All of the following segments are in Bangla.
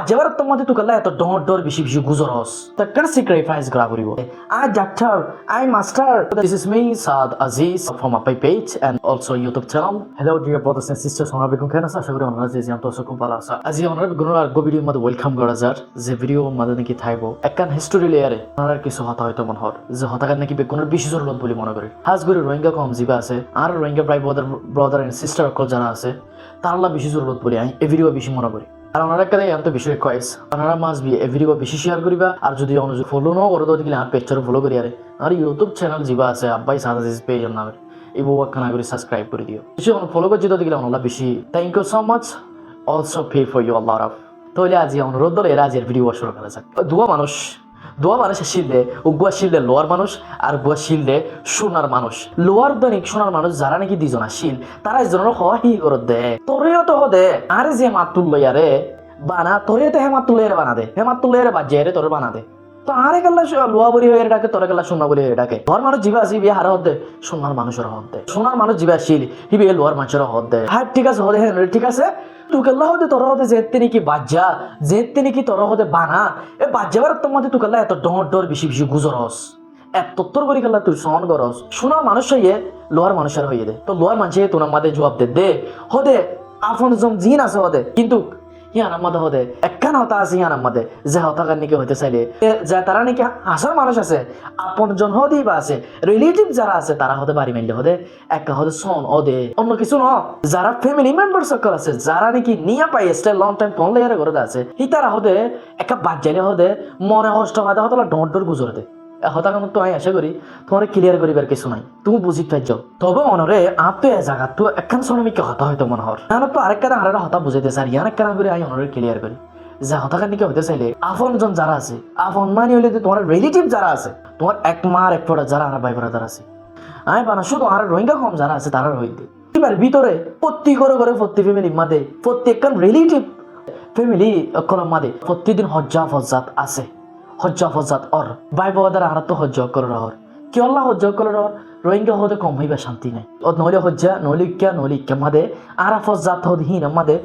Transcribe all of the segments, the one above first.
যেবার তোমাদের তুকালা এত ডর বেশি বেশি গুজরস তা কেন স্যাক্রিফাইস করা করিব আই ডাক্তার আই master this is me Saad Aziz from Apai page and also YouTube channel hello dear brothers and sisters আমরা বেগুন কেন আশা করি আপনারা যে জানতো সকম ভালো আছে আজি আমরা বেগুনের আর ভিডিওর মধ্যে ওয়েলকাম করা যার যে ভিডিও মধ্যে নাকি থাকবো একখান হিস্টোরি লেয়ারে আপনারা কিছু হতা হয়তো মন হর যে হতাকার নাকি বেগুনের বেশি জরুরত বলে মনে করি হাজগুড়ি রোহিঙ্গা কম জিবা আছে আর রোহিঙ্গা ভাই ব্রাদার এন্ড সিস্টার যারা আছে তারলা বেশি জরুরত বলে আমি এই ভিডিও বেশি মনে করি আর ওনারা কেন এত বেশি রিকোয়েস্ট ওনারা মাস বি এই ভিডিও বেশি শেয়ার করিবা আর যদি অনুযোগ ফলো নাও করে তো দিলে আর পেজটার ফলো করি আরে আর ইউটিউব চ্যানেল জিবা আছে আব্বাই সাদ আজিজ পেজ নামে এই বউ একখানা করে সাবস্ক্রাইব করে দিও কিছু ফলো করছি তো দিলে ওনারা বেশি thank you so much also pray for you আল্লাহ রাফ তাহলে আজি অনুরোধ দলে এরা আজের ভিডিও শুরু করা যাক দোয়া মানুষের শিলদে উগুয়া শিলদে লোয়ার মানুষ আর গুয়া শিলদে সোনার মানুষ লোয়ার দৈনিক সোনার মানুষ যারা নাকি দুজনা শিল তারা একজনের হি করত দে তোরেও তো হদে আর যে মাতুল লইয়ারে বানা তোরে তো হেমাত তুলের বানা দে হেমাত তুলের বাজে রে তোর বানা দে তো আরে গেলা লোয়া বলি হয়ে ডাকে তোরে গেলা সোনা বলি হয়ে ডাকে ধর মানুষ জিবা আসি বিয়ে হারা হদে সোনার মানুষের হদে সোনার মানুষ জিবা শিল হিবি লোয়ার মানুষের হদে হ্যাঁ ঠিক আছে হদে হ্যাঁ ঠিক আছে তুকেল্লা হতে তোর হতে যেতে নাকি বাজ্যা যেতে নাকি তোর হতে বানা এ বাজ্যাবার তোমাদের তুকেল্লা এত ডর বেশি বেশি গুজরস এত তোর করি গেলা তুই সহন করস সোনার মানুষ হইয়ে লোহার মানুষের হইয়ে দে তো লোহার মানুষে তোর আমাদের জবাব দে হদে আপন জম জিন আছে হদে কিন্তু ইয়ান আমাদের হদে একখান হতা আছে ইয়ান আমাদের যে হতাকার নাকি হইতে চাইলে যে তারা নাকি হাসার মানুষ আছে আপন জন হদেই বা আছে রিলেটিভ যারা আছে তারা হতে বাড়ি মাইলে হদে একটা হদে সন হদে অন্য কিছু ন যারা ফ্যামিলি মেম্বার সকল আছে যারা নাকি নিয়া পাই স্টে লং টাইম ফোন লেয়ারে করে আছে হি তারা হদে একটা বাজ্যালে হদে মনে কষ্ট বাদে হতলা ডর গুজরে দে হতাকান তো আমি আশা করি তোমার ক্লিয়ার করিবার কিছু নাই তুমি বুঝি পাইছ তবে মনরে আপ তো এ জায়গা তো একখান শ্রমিককে হতা হয়তো মনে হর না তো আরেকটা আরেকটা হতা বুঝাইতে চাই ইয়ান একখান করে আমি অনরে ক্লিয়ার করি যে হতাকার নিকে হতে চাইলে আপন জন যারা আছে আপন মানে হইলে তোমার রিলেটিভ যারা আছে তোমার এক মার এক ফোটা যারা আমার ভাই ব্রাদার আছে আমি বানা শুধু আর রোহিঙ্গা কম যারা আছে তারা হইতে এবার ভিতরে প্রতি করে প্রতি ফ্যামিলির মাঝে প্রত্যেকখান রিলেটিভ ফ্যামিলি কলম মাঝে প্রতিদিন হজ্জা ফজ্জাত আছে হজ্জা ফজ্জাত অর ভাই বাবাদের আর তো হজ্জা করে রহর কি আল্লাহ হজ্জা করে রহর রোহিঙ্গা হতে কম হইবা শান্তি নাই ও নইলে হজ্জা নইলিকা মাদে আর ফজ্জাত হদ হিন মাদে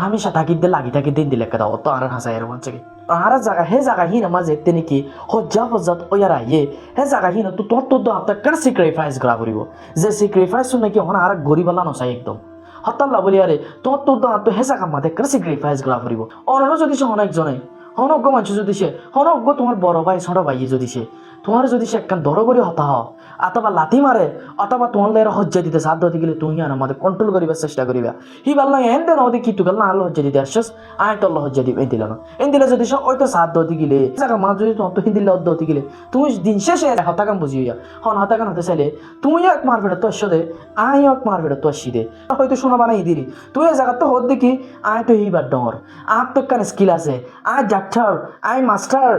হামেশা থাকি লাগি দিন দিলে কেদা তো আর হাসাই এর মঞ্চে আর জায়গা হে জায়গা হিন মাঝে তেনে কি হজ্জা ফজ্জাত ওয়ারা ইয়ে হে জায়গা হিন তো তোর আপনার কেন স্যাক্রিফাইস করা করিব যে স্যাক্রিফাইস নাকি হন আর গরিবালা নসাই একদম হতাল্লা বলি আরে তোর তো হে জায়গা মাদে কেন স্যাক্রিফাইস করা করিব অন্য যদি সে অনেকজনে হনজ্ঞ মানুষ যদি সে হনজ্ঞ তোমার বড় ভাই ছোট ভাই যদি সে তোমার যদি সে একখান দর করে হতা হয় অথবা লাথি মারে অথবা তোমার লের হজ্জা দিতে সাধ্য হতে গেলে তুমি আর আমাদের কন্ট্রোল করিবার চেষ্টা করিবা হি বললাম এনতে নদী কি তুকাল না আল্লাহ হজ্জা দিতে আসছস আয় তো আল্লাহ হজ্জা দিবে দিল না এন দিলে যদি সে ওই তো সাধ্য হতে গেলে জায়গা মা যদি তোমার তো হিন্দিলে অর্ধ হতে গেলে তুমি দিন শেষে হতাকান বুঝি হইয়া হন হতাকান হতে চাইলে তুমি এক মার ফেরত তো দে আয় এক মার ফেরত তো দে হয়তো শোনা বানাই দিলি তুই এই জায়গা তো হত দেখি আয় তো হিবার ডর আর তো কান স্কিল আছে আয় ডাক্তার আই মাস্টার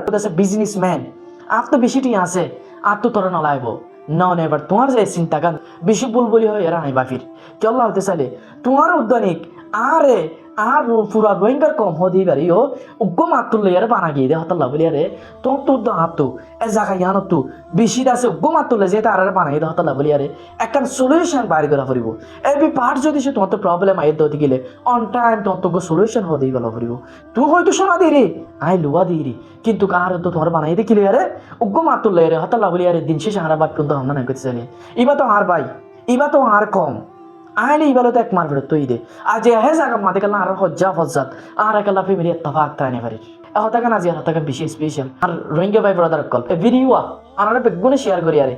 বিজনেসম্যান আর তো বেশিটি আছে আর তো তোরা নলাইব না এবার তোমার যে চিন্তা গান বেশি বলি হয় এরা নাই বাফির কি আল্লাহ হতে চাইলে তোমার উদ্যানিক আরে আর পুরা রোহিঙ্গার কম হদি বাড়িও উগ্র মাতুল লেয়ারে বানা গিয়ে দে হতাল্লা বলি আরে তোর হাতু এ জায়গা ইয়ান তো বেশি আছে উগ্র মাতুল যে তার বানাই দে হতাল্লা বলি আরে একটা সলিউশন বাইরে করা ফুরিব এভরি পার্ট যদি সে তোমার তো প্রবলেম আই দিতে গেলে অন টাইম তোমার সলিউশন হতেই গেল ফুরিব তুই হয়তো শোনা দিই রে আই লুয়া দিই রে কিন্তু কার তো তোমার বানাই দে কিলে আরে উগ্র মাতুল লেয়ারে হতাল্লা বলি আরে দিন শেষে হারা বাদ কিন্তু আমরা নাই করতে চাইলে এবার তো আর ভাই এবার তো আর কম আইলে ইবালো তো এক মার ফেরত তৈ দে আজ হে জায়গা মাতে গেল আর হজ্জা ফজ্জাত আর একালা ফ্যামিলি ইত্তেফাক তাইনে পারি হতাকান আজি হতাকান বেশি স্পেশাল আর রোহিঙ্গা ভাই ব্রাদার কল ভিডিও আর বেগুনে শেয়ার করি আরে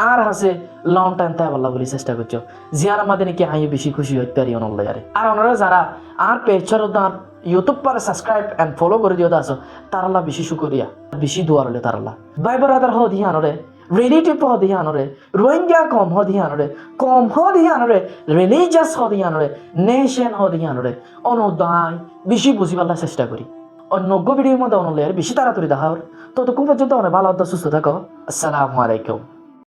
আর হাসে লং টাইম তাই বললা বলি চেষ্টা করছো জিয়ার আমাদের নাকি আই বেশি খুশি হইতে পারি অনল আরে আর ওনারা যারা আর পেজর আর ইউটিউব পারে সাবস্ক্রাইব এন্ড ফলো করে দিও আছো তারাল্লা বেশি শুকরিয়া বেশি দোয়া রইলে তারাল্লা ভাই ব্রাদার হ দিয়ান রে রিলেটিভ হদিয়ানরে রোহিঙ্গা কম হদিয়ানরে রিলিজিয়াস হদিয়ানরে নেশন হদিয়ানরে অনুদায় বেশি বুঝিবার চেষ্টা করি অন্য ভিডিওর মধ্যে অনলে বেশি তাড়াতাড়ি দেখা ততক্ষণ পর্যন্ত অনেক ভালো সুস্থ থাকো আসসালামু আলাইকুম।